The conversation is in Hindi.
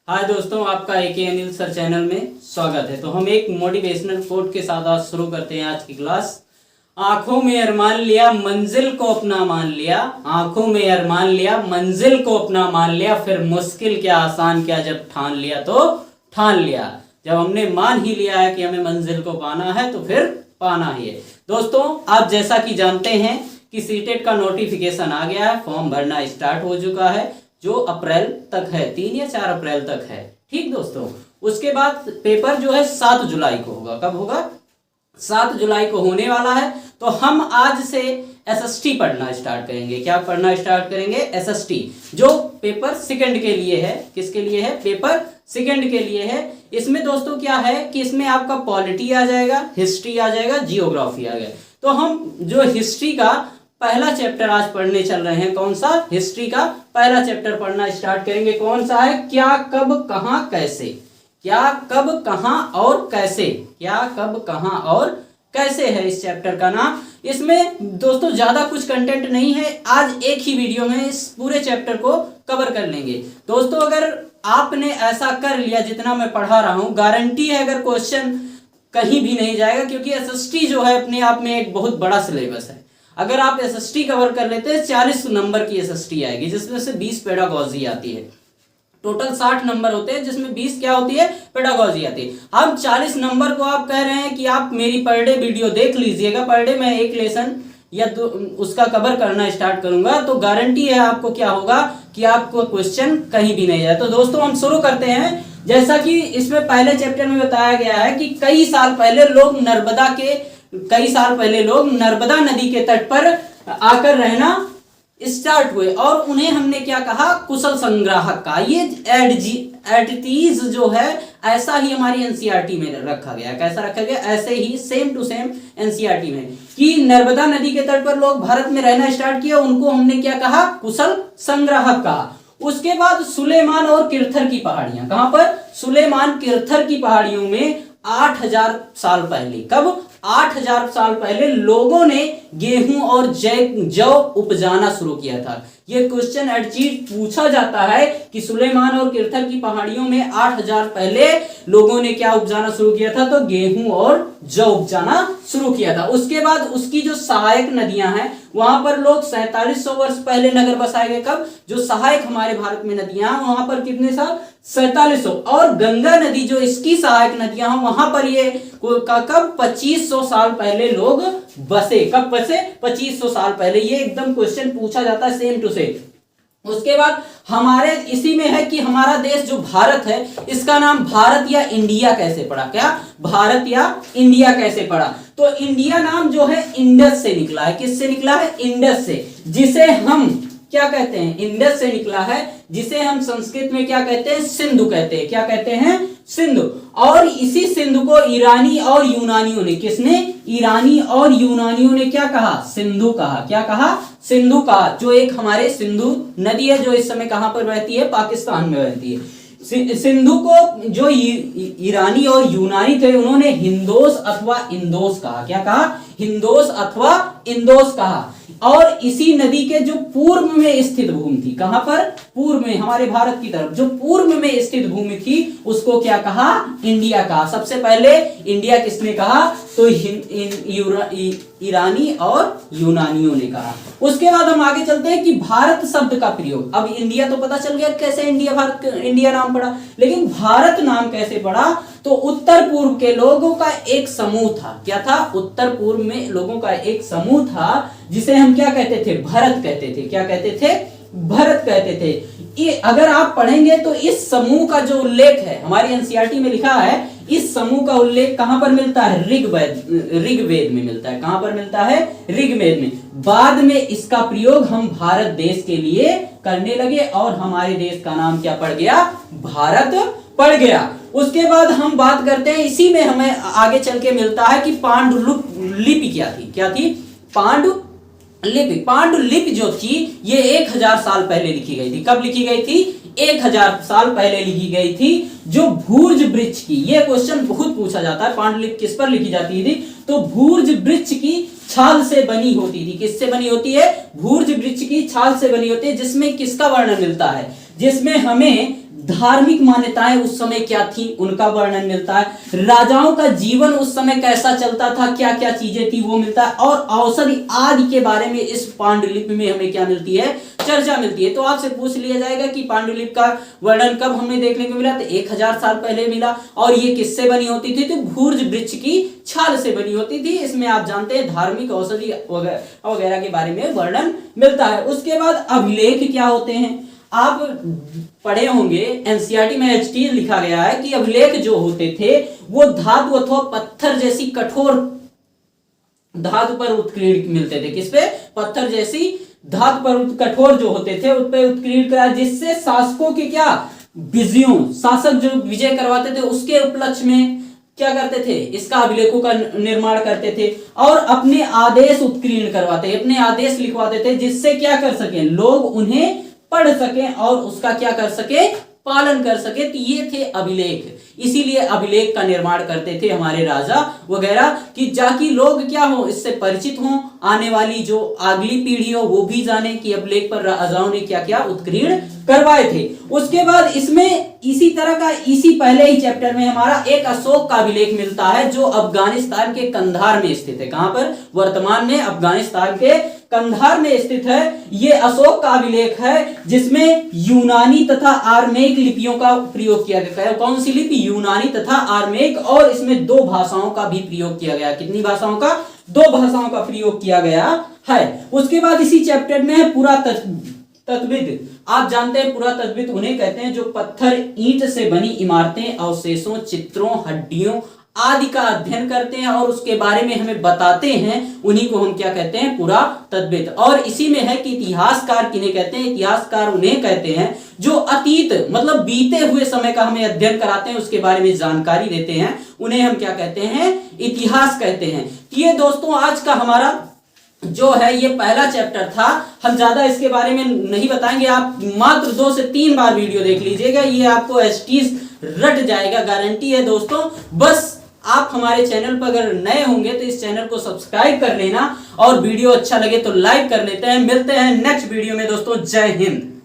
हाय दोस्तों, आपका एके अनिल सर चैनल में स्वागत है। तो हम एक मोटिवेशनल कोट के साथ आज शुरू करते हैं आज की क्लास। आंखों में अरमान लिया, मंजिल को अपना मान लिया। आंखों में अरमान लिया, मंजिल को अपना मान लिया। फिर मुश्किल क्या आसान क्या, जब ठान लिया तो ठान लिया। जब हमने मान ही लिया है कि हमें मंजिल को पाना है तो फिर पाना ही है। दोस्तों, आप जैसा कि जानते हैं कि सीटेट का नोटिफिकेशन आ गया है, फॉर्म भरना स्टार्ट हो चुका है, जो अप्रैल तक है, 3 या 4 अप्रैल तक है। ठीक दोस्तों, उसके बाद पेपर जो है 7 जुलाई को होगा। कब होगा? 7 जुलाई को होने वाला है। तो हम आज से एसएसटी पढ़ना स्टार्ट करेंगे। क्या पढ़ना स्टार्ट करेंगे? एसएसटी, जो पेपर सेकंड के लिए है। किसके लिए है? पेपर सेकंड के लिए है। इसमें दोस्तों क्या है कि इसमें आपका पॉलिटी आ जाएगा, हिस्ट्री आ जाएगा, जियोग्राफी आ जाएगा। तो हम जो हिस्ट्री का पहला चैप्टर आज पढ़ने चल रहे हैं। कौन सा? हिस्ट्री का पहला चैप्टर पढ़ना स्टार्ट करेंगे। कौन सा है? क्या, कब, कहां, कैसे। क्या, कब, कहां और कैसे। क्या, कब, कहां और कैसे है इस चैप्टर का नाम। इसमें दोस्तों ज्यादा कुछ कंटेंट नहीं है। आज एक ही वीडियो में इस पूरे चैप्टर को कवर कर लेंगे। दोस्तों, अगर आपने ऐसा कर लिया जितना मैं पढ़ा रहा हूं, गारंटी है अगर क्वेश्चन कहीं भी नहीं जाएगा, क्योंकि एसएसटी जो है अपने आप में एक बहुत बड़ा सिलेबस है। अगर आप एसएसटी कवर कर लेते हैं, 40 नंबर की एसएसटी आएगी, जिसमें से 20 पेडागॉजी आती है। टोटल 60 नंबर होते हैं, जिसमें 20 क्या होती है? पेडागॉजी आती है। हम 40 नंबर को आप कह रहे हैं कि आप मेरी पर डे वीडियो देख लीजिएगा। पर डे मैं एक लेसन या उसका कवर करना स्टार्ट करूंगा, तो गारंटी है आपको क्या होगा कि आपको क्वेश्चन कहीं भी नहीं जाए। तो दोस्तों हम शुरू करते हैं। जैसा कि इसमें पहले चैप्टर में बताया गया है कि कई साल पहले लोग नर्मदा नदी के तट पर आकर रहना स्टार्ट हुए, और उन्हें हमने क्या कहा? कुशल संग्राहक का। ये एडजेक्टिव जो है ऐसा ही हमारी एनसीईआरटी में रखा गया। कैसा रखा गया? ऐसे ही सेम टू सेम एनसीईआरटी में, कि नर्मदा नदी के तट पर लोग भारत में रहना स्टार्ट किया, उनको हमने क्या कहा? कुशल संग्राहक कहा। उसके बाद सुलेमान और किरथर की पहाड़ियां। कहां पर? सुलेमान किरथर की पहाड़ियों में 8000 साल पहले। कब? 8000 साल पहले लोगों ने गेहूं और जौ उपजाना शुरू किया था। यह क्वेश्चन एडजीट पूछा जाता है कि सुलेमान और किरथर की पहाड़ियों में 8000 पहले लोगों ने क्या उपजाना शुरू किया था? तो गेहूं और जौ उपजाना शुरू किया था। उसके बाद उसकी जो सहायक नदियां हैं, वहां पर लोग 4700 वर्ष पहले नगर बसाए गए। कब? जो सहायक हमारे भारत में नदियां हैं, वहां पर कितने साल? 4700। और गंगा नदी जो इसकी सहायक नदियां हैं, वहां पर ये कब? 2500 साल पहले लोग बसे। कब बसे? 2500 साल पहले। ये एकदम क्वेश्चन पूछा जाता है सेम टू सेम। उसके बाद हमारे इसी में है कि हमारा देश जो भारत है, इसका नाम भारत या इंडिया कैसे पड़ा? क्या? भारत या इंडिया कैसे पड़ा? तो इंडिया नाम जो है इंडस से निकला है। किससे निकला है? इंडस से, जिसे हम क्या कहते हैं? इंडस से निकला है, जिसे हम संस्कृत में क्या कहते हैं? सिंधु कहते हैं। क्या कहते हैं? सिंधु। और इसी सिंधु को ईरानी और यूनानियों ने, किसने? ईरानी और यूनानियों ने क्या कहा? सिंधु कहा। क्या कहा? सिंधु कहा। जो एक हमारे सिंधु नदी है, जो इस समय कहां पर बहती है? पाकिस्तान में बहती है। सिंधु को जो ईरानी और यूनानी थे, उन्होंने हिंदोस अथवा इंदोस कहा। क्या कहा? हिंदोस अथवा इंदोस कहा। और इसी नदी के जो पूर्व में स्थित भूमि थी, कहां पर? पूर्व में, हमारे भारत की तरफ जो पूर्व में स्थित भूमि थी, उसको क्या कहा? इंडिया कहा। सबसे पहले इंडिया किसने कहा? तो ईरानी और यूनानियों ने कहा। उसके बाद हम आगे चलते हैं कि भारत शब्द का प्रयोग। अब इंडिया तो पता चल गया कैसे इंडिया नाम पड़ा, लेकिन भारत नाम कैसे पड़ा? तो उत्तर पूर्व के लोगों का एक समूह था। क्या था? उत्तर पूर्व में लोगों का एक समूह था, जिसे हम क्या कहते थे? भरत कहते थे। क्या कहते थे? भरत कहते थे। ये अगर आप पढ़ेंगे तो इस समूह का जो उल्लेख है, हमारी एनसीईआरटी में लिखा है, इस समूह का उल्लेख कहां पर मिलता है? ऋग्वेद में मिलता है। कहां पर मिलता है? ऋग्वेद में। बाद में इसका प्रयोग हम भारत देश के लिए करने लगे, और हमारे देश का नाम क्या पड़ गया? भारत पड़ गया। उसके बाद हम बात करते हैं, इसी में हमें आगे चल के मिलता है कि पांडुलिपि क्या थी? क्या थी? पांडुलिपि जो थी, ये 1000 साल पहले लिखी गई थी। कब लिखी गई थी? 1000 साल पहले लिखी गई थी। जो भूर्ज वृक्ष की, ये क्वेश्चन बहुत पूछा जाता है, पांडुलिपि किस पर लिखी जाती थी? तो भूर्ज वृक्ष की छाल से बनी होती थी। किससे बनी होती है? भूर्ज वृक्ष की छाल से बनी होती है, जिसमें किसका वर्णन मिलता है? जिसमें हमें धार्मिक मान्यताएं उस समय क्या थी उनका वर्णन मिलता है, राजाओं का जीवन उस समय कैसा चलता था, क्या क्या चीजें थी वो मिलता है, और औषधि आदि के बारे में इस पांडुलिपि में हमें क्या मिलती है, चर्चा मिलती है। तो आपसे पूछ लिया जाएगा कि पांडुलिपि का वर्णन कब हमें देखने को मिला, तो 1000 साल पहले मिला। और ये किससे बनी होती थी, तो भूर्ज वृक्ष की छाल से बनी होती थी। इसमें आप जानते हैं धार्मिक औषधि वगैरह के बारे में वर्णन मिलता है। उसके बाद अभिलेख क्या होते हैं, आप पढ़े होंगे एनसीईआरटी में एचटी लिखा गया है कि अभिलेख जो होते थे वो धातु अथवा पत्थर जैसी कठोर धातु पर उत्कीर्ण मिलते थे। किस पे, पत्थर जैसी धातु पर कठोर जो होते थे उस पे उत्कीर्ण करा, जिससे शासकों के क्या विजयों, शासक जो विजय करवाते थे उसके उपलक्ष्य में क्या करते थे, इसका अभिलेखों का निर्माण करते थे और अपने आदेश उत्कीर्ण करवाते, अपने आदेश लिखवाते थे, जिससे क्या कर सके लोग उन्हें पढ़ सके और उसका क्या कर सके, पालन कर सके। तो ये थे अभिलेख, इसीलिए अभिलेख का निर्माण करते थे हमारे राजा वगैरह कि जाकि लोग क्या हो, इससे परिचित हों, आने वाली जो अगली पीढ़ी हो वो भी जाने कि अभिलेख पर राजाओं ने क्या क्या उत्कीर्ण करवाए थे। उसके बाद इसमें इसी तरह का इसी पहले ही चैप्टर में हमारा एक अशोक का अभिलेख मिलता है जो अफगानिस्तान के कंधार में स्थित है। कहां पर, वर्तमान में अफगानिस्तान के कंधार में स्थित है। ये अशोक का अभिलेख है जिसमें यूनानी तथा आर्मेक लिपियों का प्रयोग किया गया है। कौन सी लिपि, यूनानी तथा आर्मेक, और इसमें 2 भाषाओं का भी प्रयोग किया गया। कितनी भाषाओं का, 2 भाषाओं का प्रयोग किया गया है। उसके बाद इसी चैप्टर में है पुरातत्वविद। आप जानते हैं पुरातत्वविद उन्हें कहते हैं जो पत्थर ईंट से बनी इमारतें, अवशेषों, चित्रों, हड्डियों आदि का अध्ययन करते हैं और उसके बारे में हमें बताते हैं, उन्हीं को हम क्या कहते हैं, पुरातत्वविद। और इसी में है कि इतिहासकार किन्हें कहते हैं, इतिहासकार उन्हें कहते हैं जो अतीत मतलब बीते हुए समय का हमें अध्ययन कराते हैं, उसके बारे में जानकारी देते हैं, उन्हें हम क्या कहते हैं, इतिहास कहते हैं। ये दोस्तों आज का हमारा जो है ये पहला चैप्टर था। हम ज्यादा इसके बारे में नहीं बताएंगे, आप मात्र 2 से 3 बार वीडियो देख लीजिएगा, ये आपको एसटीज रट जाएगा, गारंटी है दोस्तों। बस आप हमारे चैनल पर अगर नए होंगे तो इस चैनल को सब्सक्राइब कर लेना और वीडियो अच्छा लगे तो लाइक कर लेते हैं। मिलते हैं नेक्स्ट वीडियो में दोस्तों, जय हिंद।